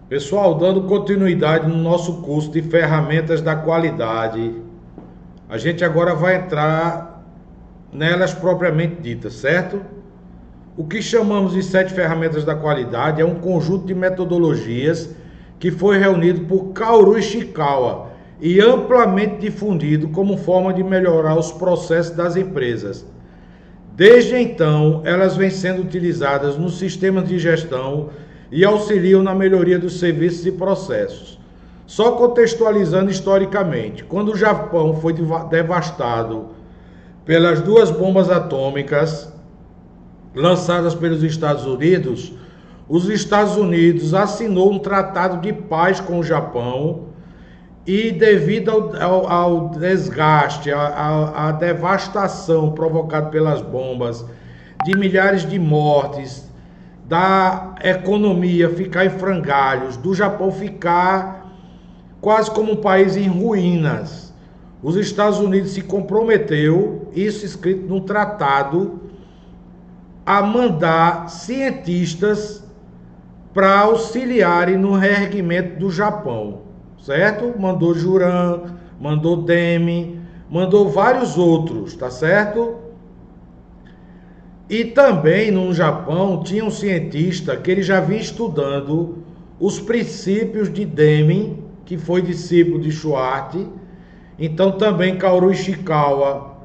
Pessoal, dando continuidade no nosso curso de ferramentas da qualidade, a gente agora vai entrar nelas propriamente ditas, certo? O que chamamos de 7 ferramentas da qualidade é um conjunto de metodologias que foi reunido por Kaoru Ishikawa e amplamente difundido como forma de melhorar os processos das empresas. Desde então, elas vêm sendo utilizadas nos sistemas de gestão e auxiliam na melhoria dos serviços e processos. Só contextualizando historicamente, quando o Japão foi devastado pelas 2 bombas atômicas lançadas pelos Estados Unidos, os Estados Unidos assinou um tratado de paz com o Japão e devido ao desgaste, à devastação provocada pelas bombas, de milhares de mortes, da economia ficar em frangalhos, do Japão ficar quase como um país em ruínas, os Estados Unidos se comprometeu, isso escrito num tratado, a mandar cientistas para auxiliarem no reerguimento do Japão, certo? Mandou Juran, mandou Demi, mandou vários outros, tá certo? E também no Japão tinha um cientista que ele já vinha estudando os princípios de Deming, que foi discípulo de Schwartz. Então também Kaoru Ishikawa,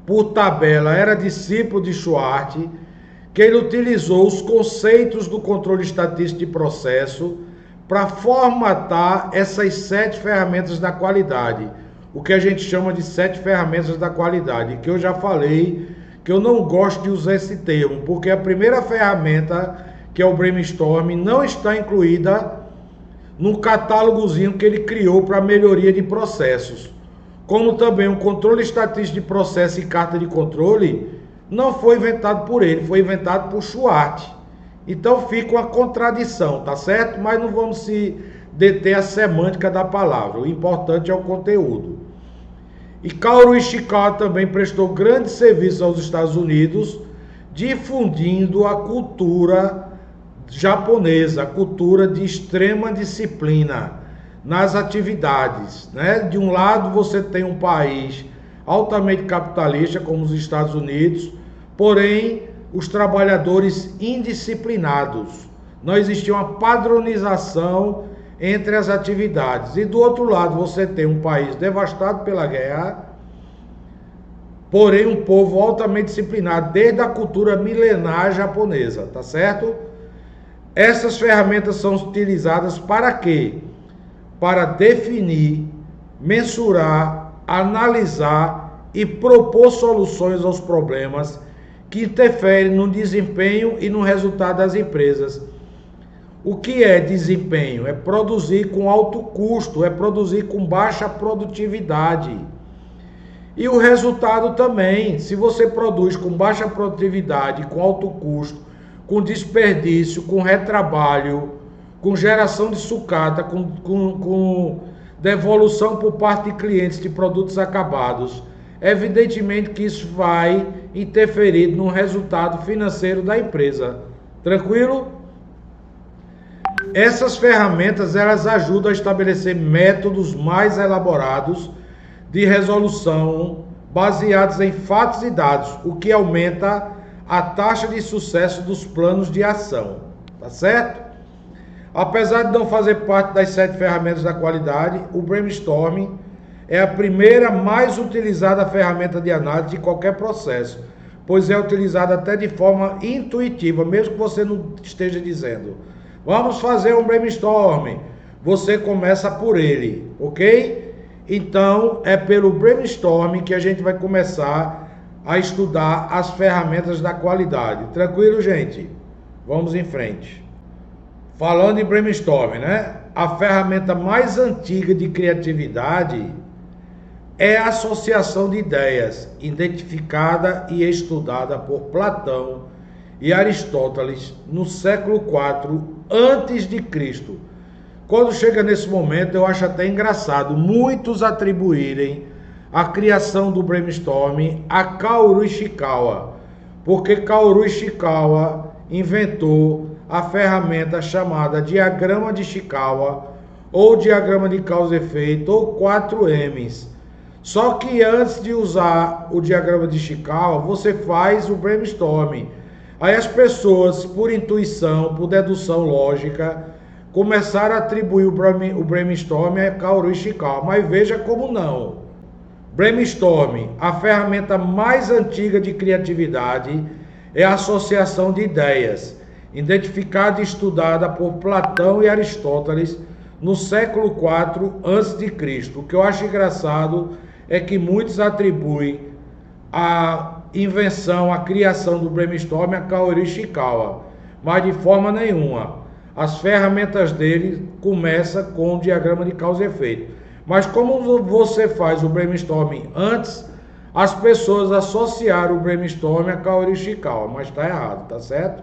por tabela, era discípulo de Schwartz, que ele utilizou os conceitos do controle estatístico de processo para formatar essas 7 ferramentas da qualidade, o que a gente chama de 7 ferramentas da qualidade, que eu já falei que eu não gosto de usar esse termo, porque a primeira ferramenta, que é o brainstorming, não está incluída no catálogozinho que ele criou para melhoria de processos. Como também o controle estatístico de processo e carta de controle não foi inventado por ele, foi inventado por Schwartz. Então fica uma contradição, tá certo? Mas não vamos se deter à semântica da palavra, o importante é o conteúdo. E Kaoru Ishikawa também prestou grande serviço aos Estados Unidos, difundindo a cultura japonesa, a cultura de extrema disciplina nas atividades, né? De um lado você tem um país altamente capitalista como os Estados Unidos, porém os trabalhadores indisciplinados. Não existia uma padronização entre as atividades. E do outro lado você tem um país devastado pela guerra, porém um povo altamente disciplinado, desde a cultura milenar japonesa, tá certo? Essas ferramentas são utilizadas para quê? Para definir, mensurar, analisar e propor soluções aos problemas que interferem no desempenho e no resultado das empresas. O que é desempenho? É produzir com alto custo, é produzir com baixa produtividade. E o resultado também, se você produz com baixa produtividade, com alto custo, com desperdício, com retrabalho, com geração de sucata, com devolução por parte de clientes de produtos acabados, evidentemente que isso vai interferir no resultado financeiro da empresa. Tranquilo? Essas ferramentas elas ajudam a estabelecer métodos mais elaborados de resolução baseados em fatos e dados, o que aumenta a taxa de sucesso dos planos de ação, tá certo? Apesar de não fazer parte das 7 ferramentas da qualidade, o brainstorming é a primeira mais utilizada ferramenta de análise de qualquer processo, pois é utilizada até de forma intuitiva, mesmo que você não esteja dizendo vamos fazer um brainstorming, você começa por ele, ok? Então é pelo brainstorming que a gente vai começar a estudar as ferramentas da qualidade. Tranquilo, gente? Vamos em frente. Falando em brainstorming, né? A ferramenta mais antiga de criatividade é a associação de ideias, identificada e estudada por Platão e Aristóteles no século IV antes de Cristo. Quando chega nesse momento, eu acho até engraçado muitos atribuírem a criação do brainstorming a Kaoru Ishikawa, porque Kaoru Ishikawa inventou a ferramenta chamada diagrama de Ishikawa, ou diagrama de causa e efeito, ou 4Ms. Só que antes de usar o diagrama de Ishikawa, você faz o brainstorming. Aí as pessoas, por intuição, por dedução lógica, começaram a atribuir o brainstorming a Kaoru Ishikawa. Mas veja como não. Brainstorming, a ferramenta mais antiga de criatividade, é a associação de ideias, identificada e estudada por Platão e Aristóteles no século IV a.C. O que eu acho engraçado é que muitos atribuem a invenção, a criação do brainstorming a Kaoru Ishikawa, mas de forma nenhuma. As ferramentas dele começam com o diagrama de causa e efeito. Mas como você faz o brainstorming antes, as pessoas associaram o brainstorming a Kaoru Ishikawa, mas está errado, tá certo?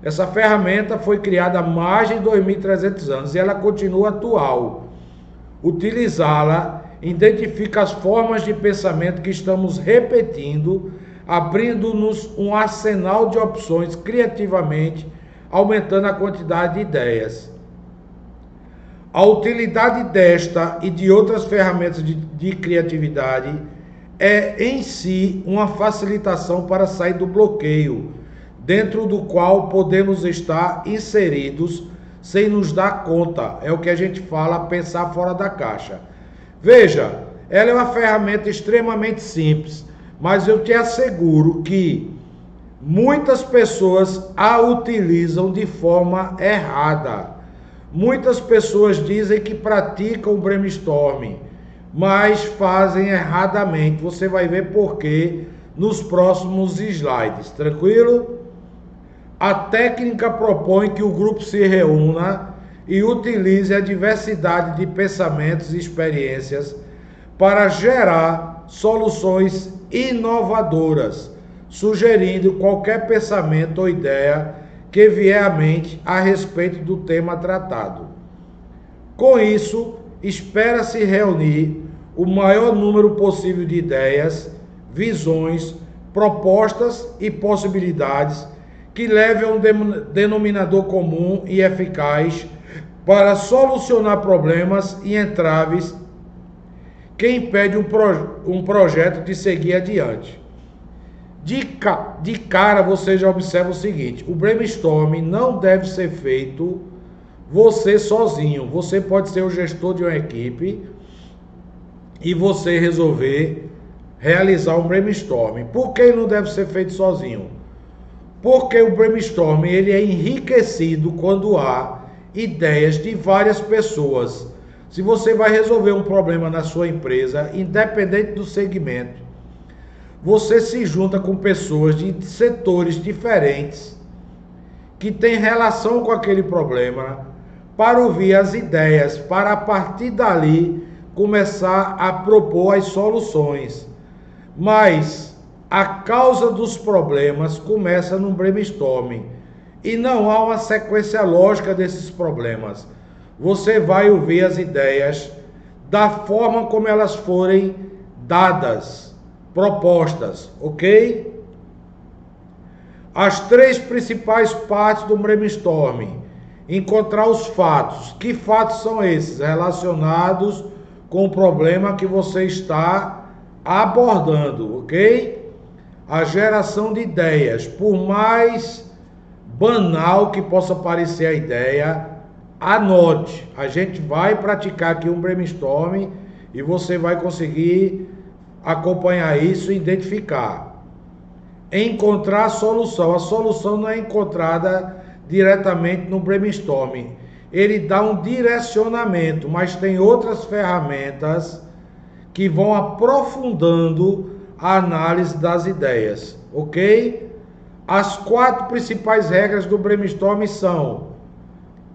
Essa ferramenta foi criada há mais de 2.300 anos e ela continua atual. Utilizá-la identifica as formas de pensamento que estamos repetindo, abrindo-nos um arsenal de opções criativamente, aumentando a quantidade de ideias. A utilidade desta e de outras ferramentas de criatividade é em si uma facilitação para sair do bloqueio, dentro do qual podemos estar inseridos sem nos dar conta. É o que a gente fala, pensar fora da caixa. Veja, ela é uma ferramenta extremamente simples, mas eu te asseguro que muitas pessoas a utilizam de forma errada. Muitas pessoas dizem que praticam o brainstorming, mas fazem erradamente. Você vai ver por quê nos próximos slides, tranquilo? A técnica propõe que o grupo se reúna e utilize a diversidade de pensamentos e experiências para gerar soluções inovadoras, sugerindo qualquer pensamento ou ideia que vier à mente a respeito do tema tratado. Com isso, espera-se reunir o maior número possível de ideias, visões, propostas e possibilidades que levem a um denominador comum e eficaz para solucionar problemas e entraves que impedem um projeto de seguir adiante. De cara, você já observa o seguinte: o brainstorming não deve ser feito você sozinho. Você pode ser o gestor de uma equipe e você resolver realizar um brainstorming. Por que não deve ser feito sozinho? Porque o brainstorming ele é enriquecido quando há ideias de várias pessoas. Se você vai resolver um problema na sua empresa, independente do segmento, você se junta com pessoas de setores diferentes que têm relação com aquele problema para ouvir as ideias, para a partir dali começar a propor as soluções. Mas a causa dos problemas começa no brainstorming e não há uma sequência lógica desses problemas. Você vai ouvir as ideias da forma como elas forem dadas, propostas, ok? As três principais partes do brainstorming: encontrar os fatos. Que fatos são esses? Relacionados com o problema que você está abordando, ok? A geração de ideias. Por mais banal que possa parecer a ideia, anote. A gente vai praticar aqui um brainstorming e você vai conseguir acompanhar isso e identificar. Encontrar a solução. A solução não é encontrada diretamente no brainstorming. Ele dá um direcionamento, mas tem outras ferramentas que vão aprofundando a análise das ideias, ok? As 4 principais regras do brainstorming são: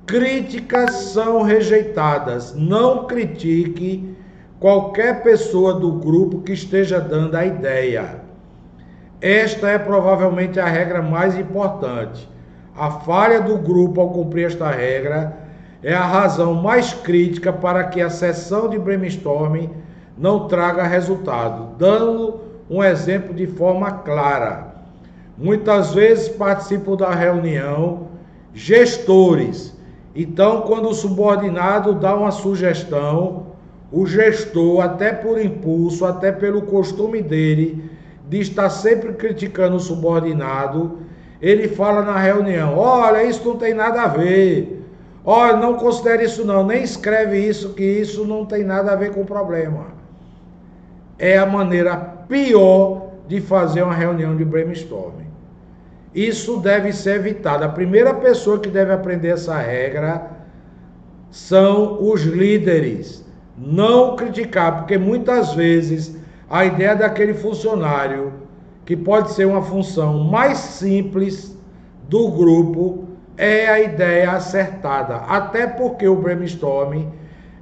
críticas são rejeitadas. Não critique qualquer pessoa do grupo que esteja dando a ideia. Esta é provavelmente a regra mais importante. A falha do grupo ao cumprir esta regra é a razão mais crítica para que a sessão de brainstorming não traga resultado. Dando um exemplo de forma clara: muitas vezes participo da reunião gestores. Então, quando o subordinado dá uma sugestão, o gestor, até por impulso, até pelo costume dele, de estar sempre criticando o subordinado, ele fala na reunião: olha, isso não tem nada a ver, olha, não considere isso não, nem escreve isso, que isso não tem nada a ver com o problema. É a maneira pior de fazer uma reunião de brainstorming. Isso deve ser evitado. A primeira pessoa que deve aprender essa regra são os líderes. Não criticar, porque muitas vezes a ideia daquele funcionário, que pode ser uma função mais simples do grupo, é a ideia acertada. Até porque o brainstorming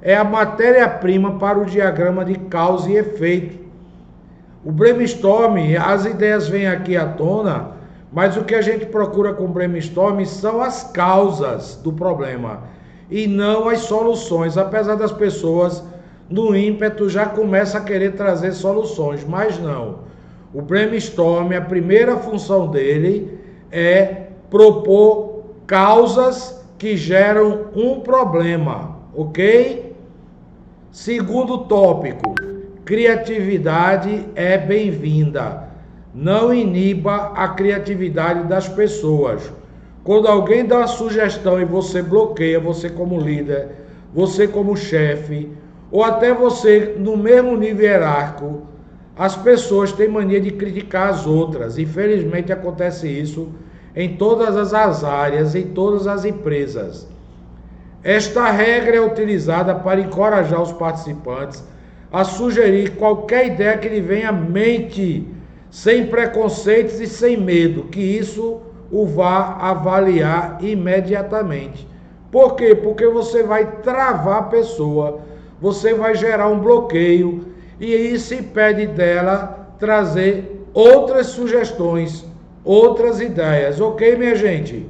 é a matéria-prima para o diagrama de causa e efeito. O brainstorming, as ideias vêm aqui à tona, mas o que a gente procura com o brainstorming são as causas do problema e não as soluções, apesar das pessoas no ímpeto já começam a querer trazer soluções, mas não. O brainstorming, a primeira função dele é propor causas que geram um problema, ok? Segundo tópico, criatividade é bem-vinda. Não iniba a criatividade das pessoas. Quando alguém dá uma sugestão e você bloqueia, você como líder, você como chefe, ou até você no mesmo nível hierárquico, as pessoas têm mania de criticar as outras. Infelizmente acontece isso em todas as áreas, em todas as empresas. Esta regra é utilizada para encorajar os participantes a sugerir qualquer ideia que lhe venha à mente, sem preconceitos e sem medo, que isso o vá avaliar imediatamente. Por quê? Porque você vai travar a pessoa, você vai gerar um bloqueio, e isso impede dela trazer outras sugestões, outras ideias. Ok, minha gente?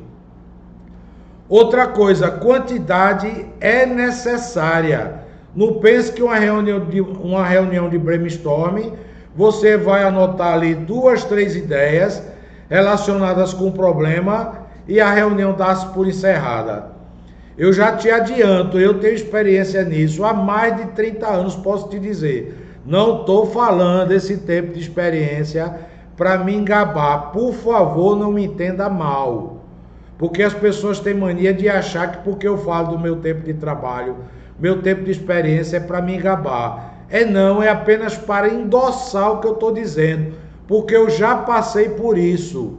Outra coisa, quantidade é necessária. Não pense que uma reunião de brainstorming, você vai anotar ali 2, 3 ideias relacionadas com o problema e a reunião dá-se por encerrada. Eu já te adianto, eu tenho experiência nisso há mais de 30 anos, posso te dizer. Não estou falando esse tempo de experiência para me engabar. Por favor, não me entenda mal. Porque as pessoas têm mania de achar que porque eu falo do meu tempo de trabalho, meu tempo de experiência é para me engabar. Não, é apenas para endossar o que eu estou dizendo, porque eu já passei por isso.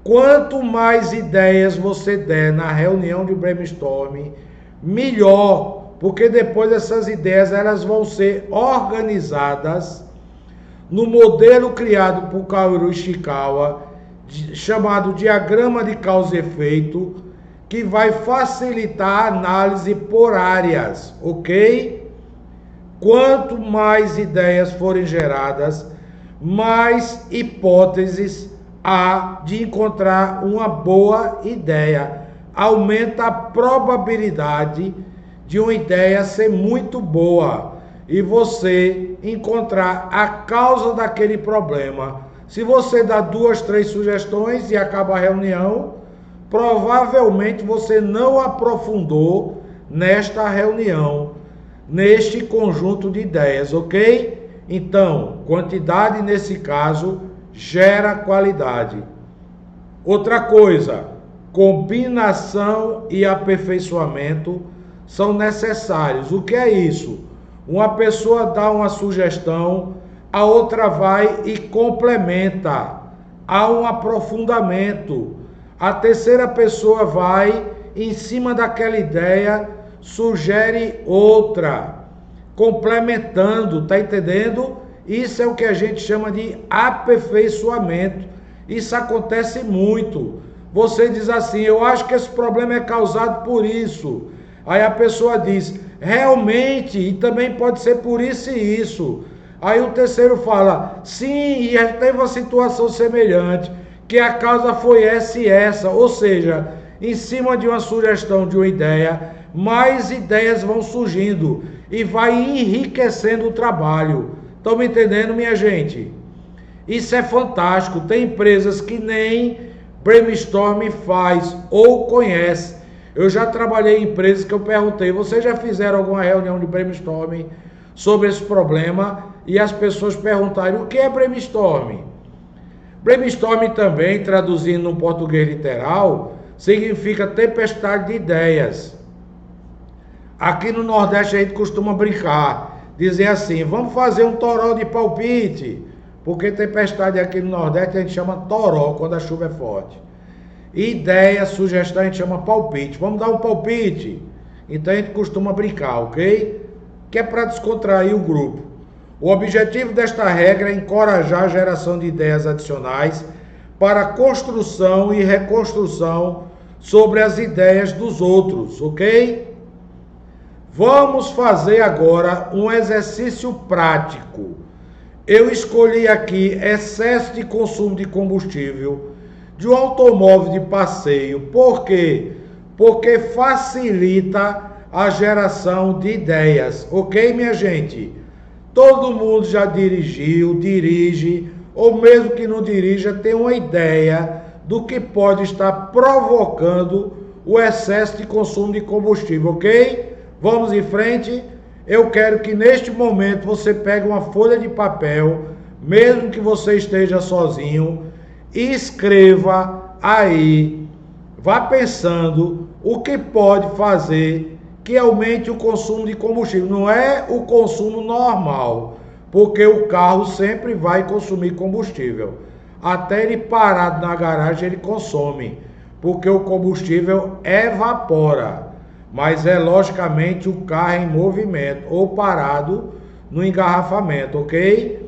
Quanto mais ideias você der na reunião de brainstorming, melhor, porque depois essas ideias elas vão ser organizadas no modelo criado por Kaoru Ishikawa, chamado diagrama de causa e efeito, que vai facilitar a análise por áreas, ok? Quanto mais ideias forem geradas, mais hipóteses há de encontrar uma boa ideia. Aumenta a probabilidade de uma ideia ser muito boa e você encontrar a causa daquele problema. Se você dá 2, 3 sugestões e acaba a reunião, provavelmente você não aprofundou nesta reunião, neste conjunto de ideias, ok? Então, quantidade nesse caso gera qualidade. Outra coisa, combinação e aperfeiçoamento são necessários. O que é isso? Uma pessoa dá uma sugestão, a outra vai e complementa. Há um aprofundamento. A terceira pessoa vai, em cima daquela ideia, sugere outra, complementando, tá entendendo? Isso é o que a gente chama de aperfeiçoamento. Isso acontece muito. Você diz assim: eu acho que esse problema é causado por isso. Aí a pessoa diz: realmente, e também pode ser por isso e isso. Aí o terceiro fala: sim, e teve uma situação semelhante, que a causa foi essa e essa. Ou seja, em cima de uma sugestão, de uma ideia, mais ideias vão surgindo e vai enriquecendo o trabalho. Estão me entendendo, minha gente? Isso é fantástico. Tem empresas que nem brainstorm faz ou conhece. Eu já trabalhei em empresas que eu perguntei, vocês já fizeram alguma reunião de brainstorm sobre esse problema? E as pessoas perguntaram, o que é brainstorm? Brainstorm também, traduzindo no português literal, significa tempestade de ideias. Aqui no Nordeste a gente costuma brincar, dizer assim, vamos fazer um toró de palpite, porque tempestade aqui no Nordeste a gente chama toró, quando a chuva é forte. Ideia, sugestão a gente chama palpite, vamos dar um palpite. Então a gente costuma brincar, ok? Que é para descontrair o grupo. O objetivo desta regra é encorajar a geração de ideias adicionais para a construção e reconstrução sobre as ideias dos outros, ok? Vamos fazer agora um exercício prático. Eu escolhi aqui excesso de consumo de combustível de um automóvel de passeio. Por quê? Porque facilita a geração de ideias, ok, minha gente? Todo mundo já dirigiu, dirige, ou mesmo que não dirija, tem uma ideia do que pode estar provocando o excesso de consumo de combustível, ok? Vamos em frente. Eu quero que neste momento você pegue uma folha de papel, mesmo que você esteja sozinho, e escreva aí, vá pensando o que pode fazer que aumente o consumo de combustível. Não é o consumo normal, porque o carro sempre vai consumir combustível. Até ele parado na garagem ele consome, porque o combustível evapora. Mas é logicamente o carro em movimento ou parado no engarrafamento, ok?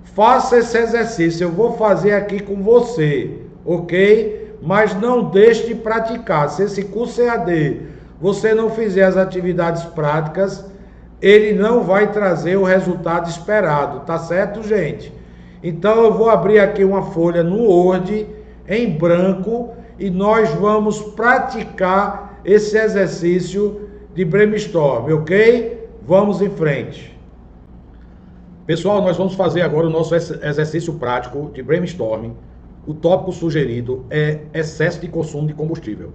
Faça esse exercício, eu vou fazer aqui com você, ok? Mas não deixe de praticar. Se esse curso EAD você não fizer as atividades práticas, ele não vai trazer o resultado esperado, tá certo, gente? Então eu vou abrir aqui uma folha no Word em branco e nós vamos praticar esse exercício de brainstorm, ok? Vamos em frente. Pessoal, nós vamos fazer agora o nosso exercício prático de brainstorm. O tópico sugerido é excesso de consumo de combustível.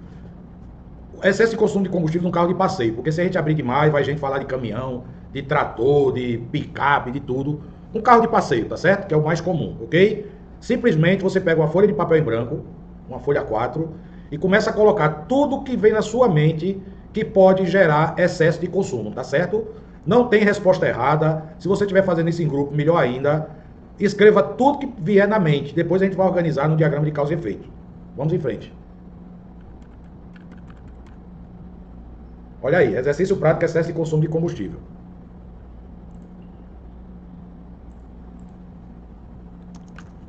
Excesso de consumo de combustível num carro de passeio, porque se a gente abrir demais, vai gente falar de caminhão, de trator, de picape, de tudo. Um carro de passeio, tá certo? Que é o mais comum, ok? Simplesmente você pega uma folha de papel em branco, uma folha A4, e começa a colocar tudo que vem na sua mente que pode gerar excesso de consumo, tá certo? Não tem resposta errada. Se você estiver fazendo isso em grupo, melhor ainda. Escreva tudo que vier na mente. Depois a gente vai organizar no diagrama de causa e efeito. Vamos em frente. Olha aí, exercício prático, excesso de consumo de combustível.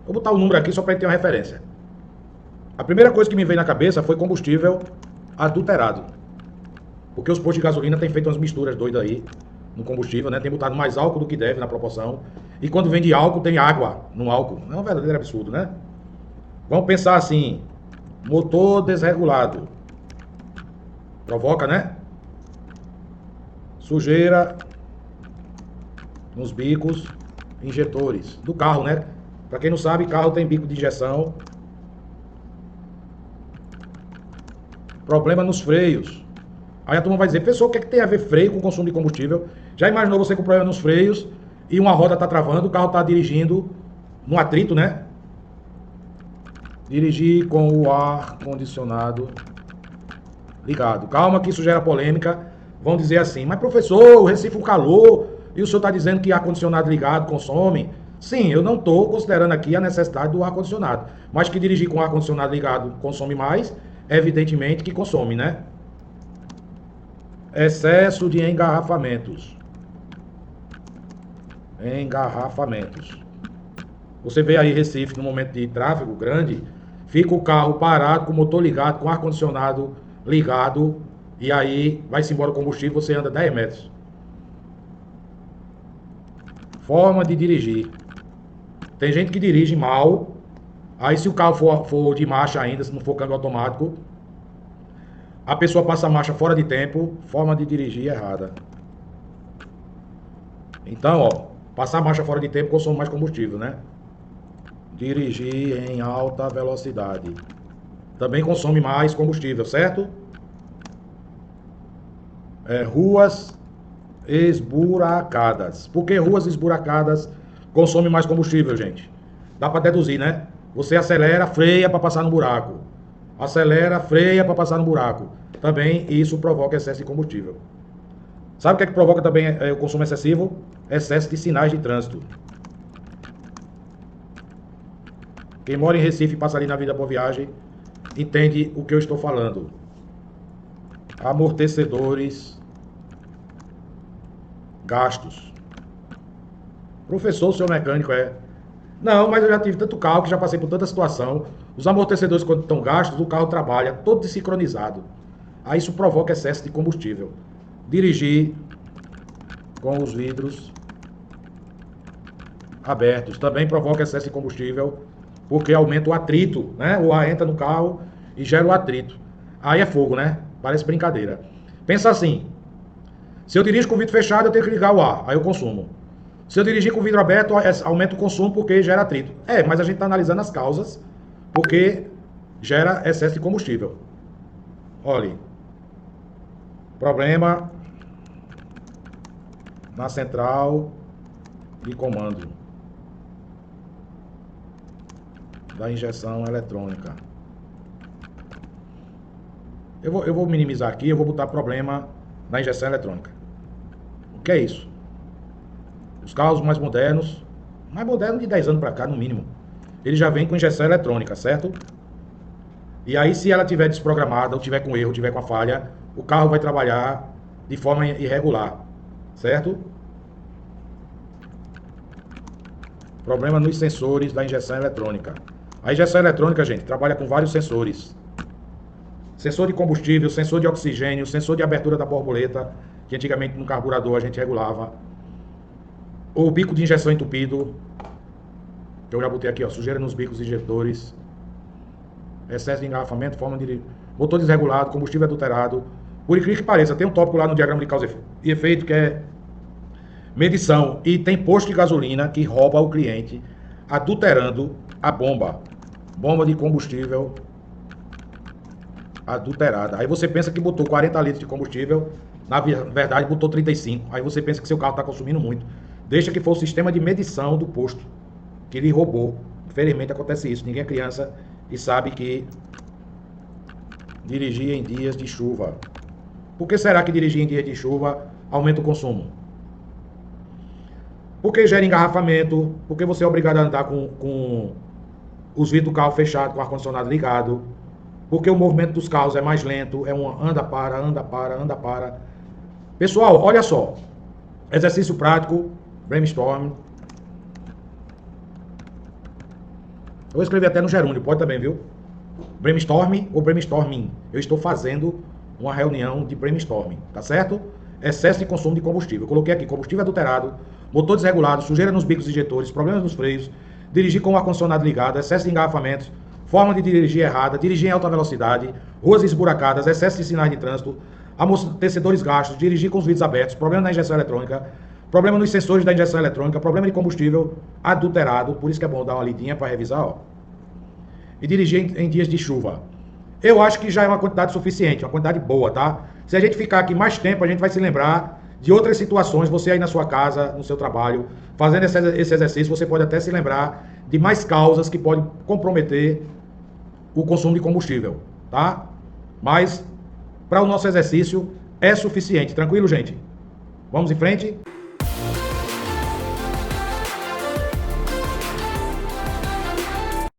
Vou botar o número aqui só para a gente ter uma referência. A primeira coisa que me veio na cabeça foi combustível adulterado. Porque os postos de gasolina têm feito umas misturas doidas aí no combustível, né? Tem botado mais álcool do que deve na proporção. E quando vende álcool, tem água no álcool. É um verdadeiro absurdo, né? Vamos pensar assim, motor desregulado. Provoca, né? Sujeira nos bicos injetores do carro, né? Para quem não sabe, carro tem bico de injeção. Problema nos freios. Aí a turma vai dizer, pessoal, o que é que tem a ver freio com consumo de combustível? Já imaginou você com problema nos freios e uma roda está travando, o carro está dirigindo no atrito, né? Dirigir com o ar-condicionado ligado. Calma que isso gera polêmica. Vão dizer assim, mas professor, o Recife o calor, e o senhor está dizendo que ar-condicionado ligado consome? Sim, eu não estou considerando aqui a necessidade do ar-condicionado. Mas que dirigir com ar-condicionado ligado consome mais, evidentemente que consome, né? Excesso de engarrafamentos. Engarrafamentos. Você vê aí Recife no momento de tráfego grande, fica o carro parado com o motor ligado, com o ar-condicionado ligado, e aí vai-se embora o combustível, você anda 10 metros. Forma de dirigir. Tem gente que dirige mal, aí se o carro for de marcha ainda, se não for câmbio automático, a pessoa passa a marcha fora de tempo, forma de dirigir errada. Então, ó, passar a marcha fora de tempo consome mais combustível, né? Dirigir em alta velocidade. também consome mais combustível, certo? Ruas esburacadas. Por que ruas esburacadas consomem mais combustível, gente? Dá para deduzir, né? Você acelera, freia para passar no buraco. Acelera, freia para passar no buraco. Também isso provoca excesso de combustível. Sabe o que é que provoca também o consumo excessivo? Excesso de sinais de trânsito. Quem mora em Recife e passa ali na Vida Boa Viagem entende o que eu estou falando. Amortecedores, gastos. Professor, o seu mecânico Não, mas eu já tive tanto carro que já passei por tanta situação. Os amortecedores, quando estão gastos, o carro trabalha todo desincronizado. Aí isso provoca excesso de combustível. Dirigir com os vidros abertos também provoca excesso de combustível, porque aumenta o atrito, né? O ar entra no carro e gera o atrito. Aí é fogo, né? Parece brincadeira. Pensa assim, se eu dirijo com o vidro fechado, eu tenho que ligar o ar, aí eu consumo. Se eu dirigir com o vidro aberto, aumenta o consumo porque gera atrito. Mas a gente está analisando as causas, porque gera excesso de combustível. Olha, problema na central de comando da injeção eletrônica. Eu vou minimizar aqui, eu vou botar problema na injeção eletrônica. O que é isso? Os carros mais modernos de 10 anos para cá, no mínimo, ele já vem com injeção eletrônica, certo? E aí, se ela estiver desprogramada, ou tiver com erro, ou tiver com a falha, o carro vai trabalhar de forma irregular, certo? Problema nos sensores da injeção eletrônica. A injeção eletrônica, gente, trabalha com vários sensores. Sensor de combustível, sensor de oxigênio, sensor de abertura da borboleta, que antigamente no carburador a gente regulava. O bico de injeção entupido, que eu já botei aqui, ó, sujeira nos bicos injetores. Excesso de engarrafamento, forma de motor desregulado, combustível adulterado. Por incrível que pareça, tem um tópico lá no diagrama de causa e efeito que é medição. E tem posto de gasolina que rouba o cliente adulterando a bomba. Bomba de combustível adulterada. Aí você pensa que botou 40 litros de combustível, na verdade botou 35. Aí você pensa que seu carro está consumindo muito. Deixa que for o sistema de medição do posto que ele roubou. Infelizmente acontece isso. Ninguém é criança e sabe que dirigir em dias de chuva. Por que será que dirigir em dias de chuva aumenta o consumo? Porque gera engarrafamento, porque você é obrigado a andar com os vidros do carro fechados, com o ar-condicionado ligado, porque o movimento dos carros é mais lento, é um anda, para, anda, para, anda, para. Pessoal, olha só. Exercício prático, brainstorm. Eu vou escrever até no gerúndio, pode também, viu? Brainstorm ou brainstorming. Eu estou fazendo uma reunião de brainstorming, tá certo? Excesso de consumo de combustível. Eu coloquei aqui combustível adulterado, motor desregulado, sujeira nos bicos injetores, problemas nos freios, dirigir com o ar-condicionado ligado, excesso de engarrafamentos, forma de dirigir errada, dirigir em alta velocidade, ruas esburacadas, excesso de sinais de trânsito, amortecedores gastos, dirigir com os vidros abertos, problema na injeção eletrônica, problema nos sensores da injeção eletrônica, problema de combustível adulterado, por isso que é bom dar uma lidinha para revisar, ó. E dirigir em dias de chuva. Eu acho que já é uma quantidade suficiente, uma quantidade boa, tá? Se a gente ficar aqui mais tempo, a gente vai se lembrar de outras situações, você aí na sua casa, no seu trabalho, fazendo esse exercício, você pode até se lembrar de mais causas que podem comprometer o consumo de combustível, tá? Mas, para o nosso exercício, é suficiente. Tranquilo, gente? Vamos em frente?